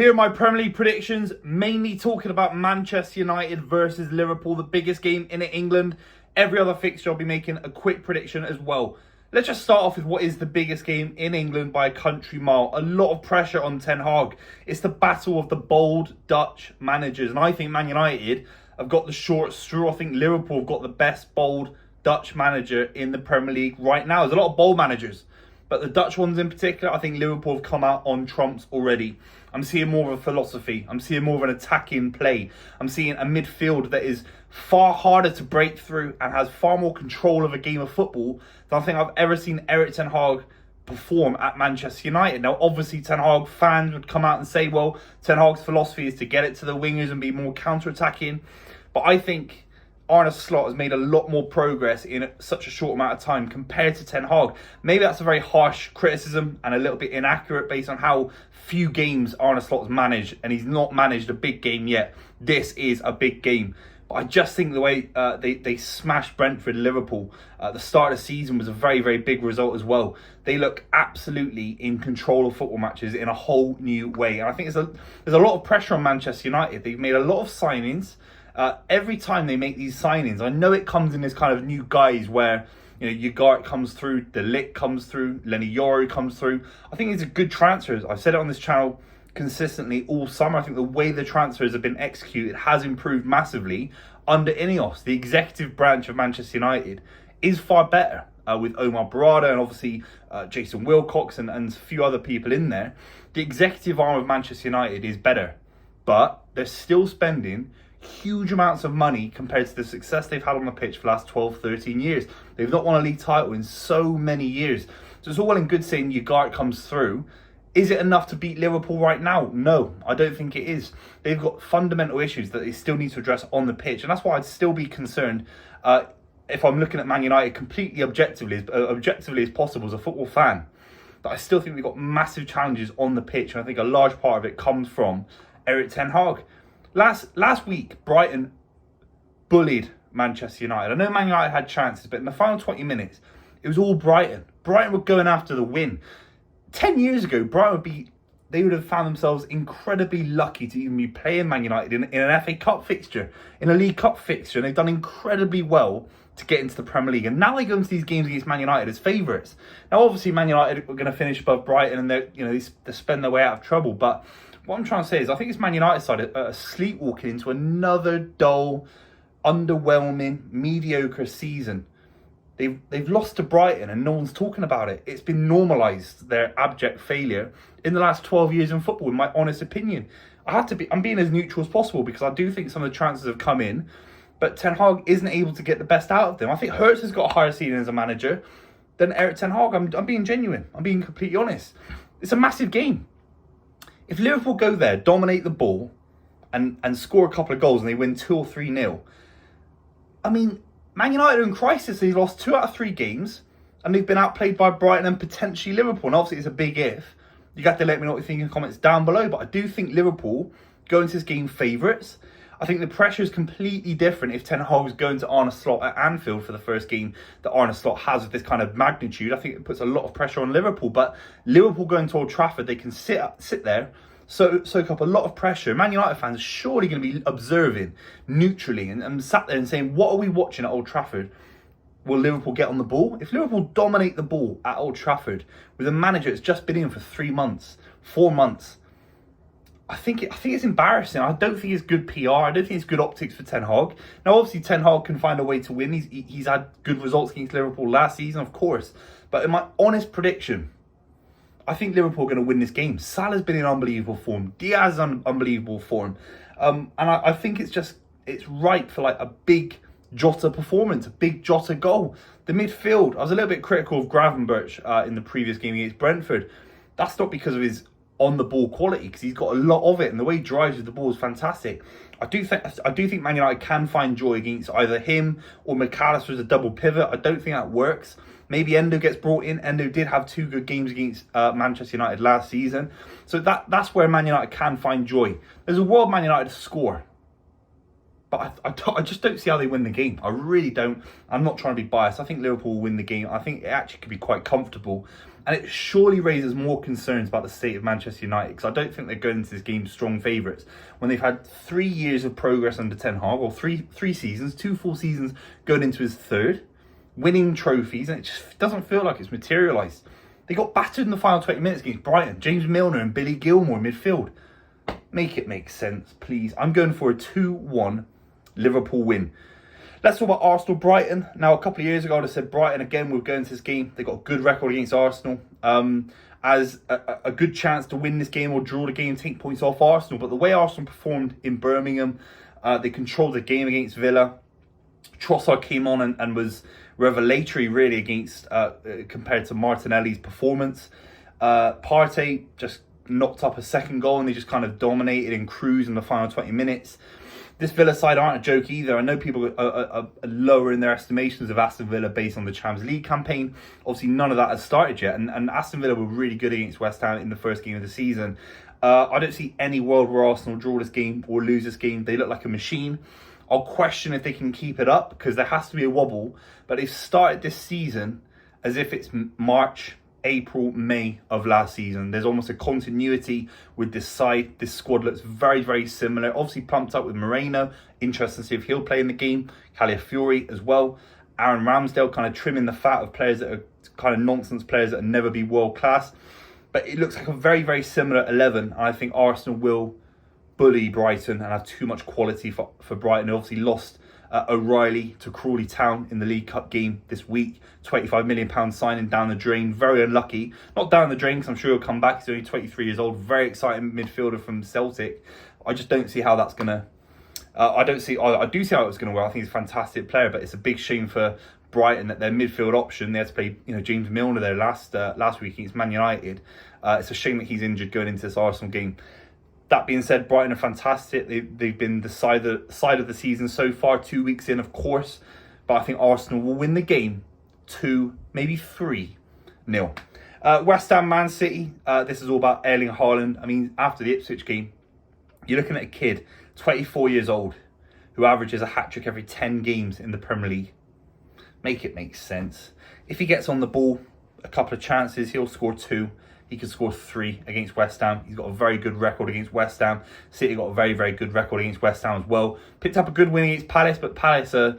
Here are my Premier League predictions, mainly talking about Manchester United versus Liverpool, the biggest game in England. Every other fixture, I'll be making a quick prediction as well. Let's just start off with what is the biggest game in England by a country mile. A lot of pressure on Ten Hag. It's the battle of the bold Dutch managers. And I think Man United have got the short straw. I think Liverpool have got the best bold Dutch manager in the Premier League right now. There's a lot of bold managers, but the Dutch ones in particular, I think Liverpool have come out on trumps already. I'm seeing more of a philosophy. I'm seeing more of an attacking play. I'm seeing a midfield that is far harder to break through and has far more control of a game of football than I think I've ever seen Erik Ten Hag perform at Manchester United. Now, obviously, Ten Hag fans would come out and say, well, Ten Hag's philosophy is to get it to the wingers and be more counter-attacking. But I think Arne Slot has made a lot more progress in such a short amount of time compared to Ten Hag. Maybe that's a very harsh criticism and a little bit inaccurate based on how few games Arne Slot has managed, and he's not managed a big game yet. This is a big game. But I just think the way they smashed Brentford and Liverpool at the start of the season was a very, very big result as well. They look absolutely in control of football matches in a whole new way. And I think there's a lot of pressure on Manchester United. They've made a lot of signings. Every time they make these signings, I know it comes in this kind of new guise where, you know, Ugart comes through, De Ligt comes through, Lenny Yoro comes through. I think these are good transfers. I've said it on this channel consistently all summer. I think the way the transfers have been executed has improved massively under Ineos. The executive branch of Manchester United is far better with Omar Barada and obviously Jason Wilcox and a few other people in there. The executive arm of Manchester United is better, but they're still spending huge amounts of money compared to the success they've had on the pitch for the last 12, 13 years. They've not won a league title in so many years. So it's all well and good saying Ugart comes through. Is it enough to beat Liverpool right now? No, I don't think it is. They've got fundamental issues that they still need to address on the pitch. And that's why I'd still be concerned if I'm looking at Man United completely objectively as possible as a football fan. But I still think we've got massive challenges on the pitch. And I think a large part of it comes from Erik Ten Hag. Last week, Brighton bullied Manchester United. I know Man United had chances, but in the final 20 minutes, it was all Brighton. Brighton were going after the win. 10 years ago, Brighton would have found themselves incredibly lucky to even be playing Man United in an FA Cup fixture, in a League Cup fixture, and they've done incredibly well to get into the Premier League. And now they go into these games against Man United as favourites. Now, obviously, Man United are going to finish above Brighton, and they spend their way out of trouble, but what I'm trying to say is I think it's Man United side sleepwalking into another dull, underwhelming, mediocre season. They've lost to Brighton and no one's talking about it. It's been normalised, their abject failure in the last 12 years in football, in my honest opinion. I'm being as neutral as possible because I do think some of the transfers have come in, but Ten Hag isn't able to get the best out of them. I think Hertz has got a higher ceiling as a manager than Erik Ten Hag. I'm being genuine. I'm being completely honest. It's a massive game. If Liverpool go there, dominate the ball, and score a couple of goals and they win 2 or 3-0, I mean, Man United are in crisis. They've lost 2 out of 3 games, and they've been outplayed by Brighton and potentially Liverpool. And obviously, it's a big if. You got to let me know what you think in the comments down below. But I do think Liverpool go into this game favourites. I think the pressure is completely different if Ten Hag is going to Arne Slot at Anfield for the first game that Arne Slot has with this kind of magnitude. I think it puts a lot of pressure on Liverpool. But Liverpool going to Old Trafford, they can sit there, soak up a lot of pressure. Man United fans are surely going to be observing neutrally and sat there and saying, what are we watching at Old Trafford? Will Liverpool get on the ball? If Liverpool dominate the ball at Old Trafford with a manager that's just been in for 3 months, 4 months, I think it's embarrassing. I don't think it's good PR. I don't think it's good optics for Ten Hag. Now, obviously, Ten Hag can find a way to win. He's had good results against Liverpool last season, of course. But in my honest prediction, I think Liverpool are going to win this game. Salah's been in unbelievable form. Diaz is in unbelievable form. And I think it's right for like a big Jota performance, a big Jota goal. The midfield, I was a little bit critical of Gravenberch in the previous game against Brentford. That's not because of his on-the-ball quality, because he's got a lot of it, and the way he drives with the ball is fantastic. I do think Man United can find joy against either him or McAllister as a double pivot. I don't think that works. Maybe Endo gets brought in. Endo did have 2 good games against Manchester United last season. So that's where Man United can find joy. There's a world Man United to score. But I just don't see how they win the game. I really don't. I'm not trying to be biased. I think Liverpool will win the game. I think it actually could be quite comfortable. And it surely raises more concerns about the state of Manchester United, because I don't think they're going into this game strong favourites when they've had 3 years of progress under Ten Hag, or three seasons, 2 full seasons going into his third, winning trophies, and it just doesn't feel like it's materialised. They got battered in the final 20 minutes against Brighton. James Milner and Billy Gilmour in midfield. Make it make sense, please. I'm going for a 2-1 Liverpool win. Let's talk about Arsenal-Brighton. Now, a couple of years ago, I said Brighton, again, we'll go into this game. They got a good record against Arsenal. As a good chance to win this game or draw the game, take points off Arsenal. But the way Arsenal performed in Birmingham, they controlled the game against Villa. Trossard came on and was revelatory, really, against compared to Martinelli's performance. Partey just knocked up a second goal, and they just kind of dominated and cruised in the final 20 minutes. This Villa side aren't a joke either. I know people are lower in their estimations of Aston Villa based on the Champions League campaign. Obviously, none of that has started yet. And Aston Villa were really good against West Ham in the first game of the season. I don't see any world where Arsenal draw this game or lose this game. They look like a machine. I'll question if they can keep it up, because there has to be a wobble. But they've started this season as if it's March, April, May of last season. There's almost a continuity with this side. This squad looks very, very similar. Obviously pumped up with Moreno. Interesting to see if he'll play in the game. Calafiori as well. Aaron Ramsdale kind of trimming the fat of players that are kind of nonsense players that will never be world class. But it looks like a very, very similar 11. And I think Arsenal will bully Brighton and have too much quality for Brighton. They obviously lost O'Reilly to Crawley Town in the League Cup game this week. £25 million signing down the drain. Very unlucky. Not down the drain, because I'm sure he'll come back. He's only 23 years old. Very exciting midfielder from Celtic. I just don't see how that's going to... I do see how it's going to work. I think he's a fantastic player, but it's a big shame for Brighton that their midfield option, they had to play James Milner there last week against Man United. It's a shame that he's injured going into this Arsenal game. That being said, Brighton are fantastic. They've been the side of the season so far, 2 weeks in, of course. But I think Arsenal will win the game 2, maybe 3-0. West Ham, Man City. This is all about Erling Haaland. I mean, after the Ipswich game, you're looking at a kid, 24 years old, who averages a hat-trick every 10 games in the Premier League. Make it make sense. If he gets on the ball, a couple of chances, he'll score 2. He could score 3 against West Ham. He's got a very good record against West Ham. City got a very, very good record against West Ham as well. Picked up a good win against Palace, but Palace are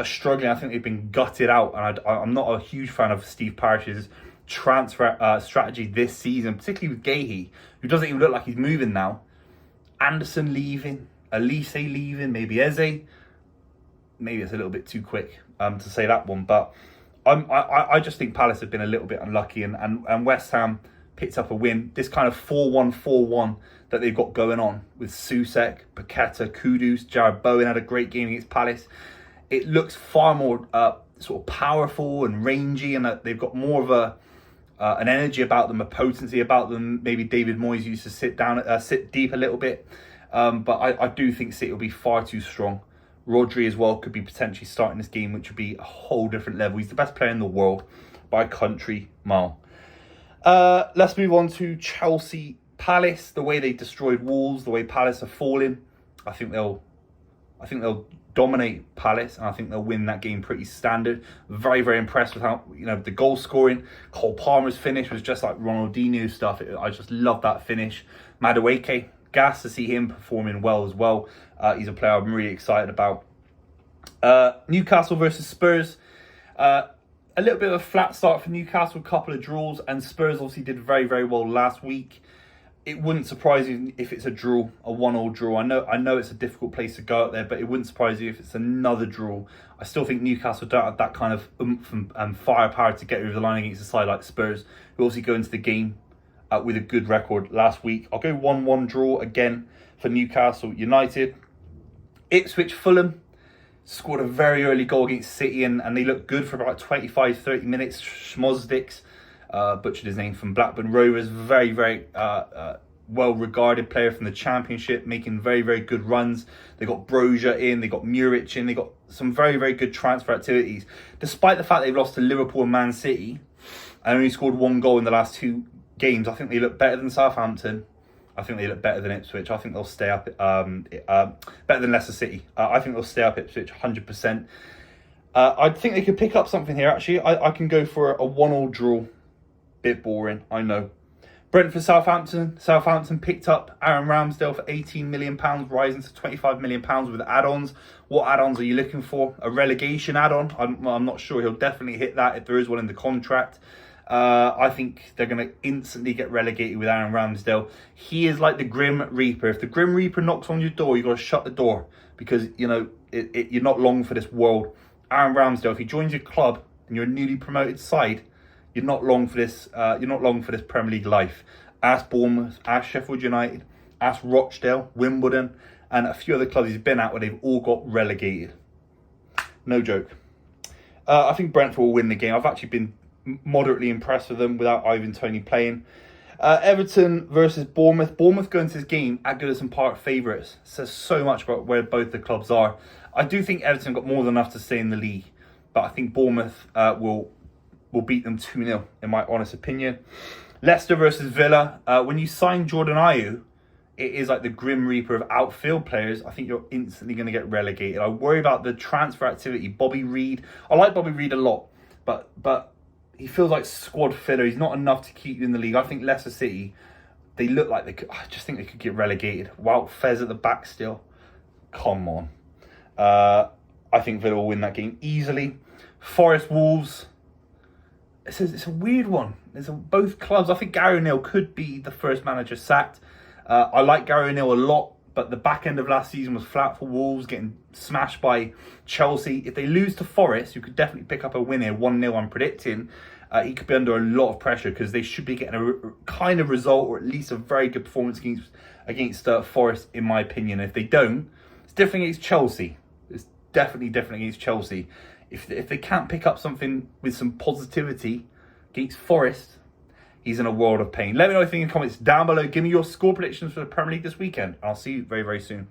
struggling. I think they've been gutted out. And I'm not a huge fan of Steve Parish's transfer strategy this season, particularly with Gahey, who doesn't even look like he's moving now. Anderson leaving, Elise leaving, maybe Eze. Maybe it's a little bit too quick to say that one. But I just think Palace have been a little bit unlucky, and West Ham picked up a win. This kind of 4-1-4-1 that they've got going on with Soucek, Paqueta, Kudus, Jared Bowen had a great game against Palace. It looks far more sort of powerful and rangy, and they've got more of an energy about them, a potency about them. Maybe David Moyes used to sit deep a little bit, but I do think City will be far too strong. Rodri as well could be potentially starting this game, which would be a whole different level. He's the best player in the world by a country mile. Let's move on to Chelsea Palace. The way they destroyed Wolves, the way Palace are falling, I think they'll dominate Palace, and I think they'll win that game pretty standard. Very, very impressed with how the goal scoring. Cole Palmer's finish was just like Ronaldinho stuff. I just love that finish. Madueke, gas to see him performing well as well. He's a player I'm really excited about. Newcastle versus Spurs. A little bit of a flat start for Newcastle, a couple of draws, and Spurs obviously did very, very well last week. It wouldn't surprise you if it's a draw, a 1-1 draw. I know it's a difficult place to go out there, but it wouldn't surprise you if it's another draw. I still think Newcastle don't have that kind of oomph and firepower to get over the line against a side like Spurs, who obviously go into the game with a good record last week. I'll go 1-1 draw again for Newcastle United. Ipswich Fulham scored a very early goal against City, and they looked good for about 25-30 minutes. Schmozdiks, butchered his name, from Blackburn Rovers, very, very well-regarded player from the Championship, making very, very good runs. They got Brozier in, they got Muric in, they got some very, very good transfer activities. Despite the fact they've lost to Liverpool and Man City, and only scored 1 goal in the last 2 games, I think they look better than Southampton, I think they look better than Ipswich. I think they'll stay up, better than Leicester City. I think they'll stay up Ipswich 100%. I think they could pick up something here, actually. I can go for a 1-1 draw. Bit boring, I know. Brentford, Southampton. Southampton picked up Aaron Ramsdale for £18 million, rising to £25 million with add-ons. What add-ons are you looking for? A relegation add-on? I'm not sure. He'll definitely hit that if there is one in the contract. I think they're going to instantly get relegated with Aaron Ramsdale. He is like the Grim Reaper. If the Grim Reaper knocks on your door, you've got to shut the door because, you know, you're not long for this world. Aaron Ramsdale, if he joins your club and you're a newly promoted side, you're not long for this. You're not long for this Premier League life. Ask Bournemouth, ask Sheffield United, ask Rochdale, Wimbledon, and a few other clubs he's been at where they've all got relegated. No joke. I think Brentford will win the game. I've actually been moderately impressed with them without Ivan Toney playing. Everton versus Bournemouth. Bournemouth going to this game at Goodison Park favourites. Says so much about where both the clubs are. I do think Everton got more than enough to stay in the league, but I think Bournemouth will beat them 2-0 in my honest opinion. Leicester versus Villa. When you sign Jordan Ayew, it is like the Grim Reaper of outfield players. I think you're instantly going to get relegated. I worry about the transfer activity. Bobby Reid. I like Bobby Reid a lot, but he feels like squad filler. He's not enough to keep you in the league. I think Leicester City, they look like they could. I just think they could get relegated. Wout Fez at the back still. Come on. I think Villa will win that game easily. Forest Wolves. It's a weird one. Both clubs. I think Gary O'Neill could be the first manager sacked. I like Gary O'Neill a lot, but the back end of last season was flat for Wolves, getting smashed by Chelsea. If they lose to Forest, you could definitely pick up a win here, 1-0 I'm predicting. He could be under a lot of pressure because they should be getting a kind of result or at least a very good performance against Forest, in my opinion. If they don't, it's definitely against Chelsea. It's definitely against Chelsea. If they can't pick up something with some positivity against Forest, he's in a world of pain. Let me know what you think in the comments down below. Give me your score predictions for the Premier League this weekend. I'll see you very, very soon.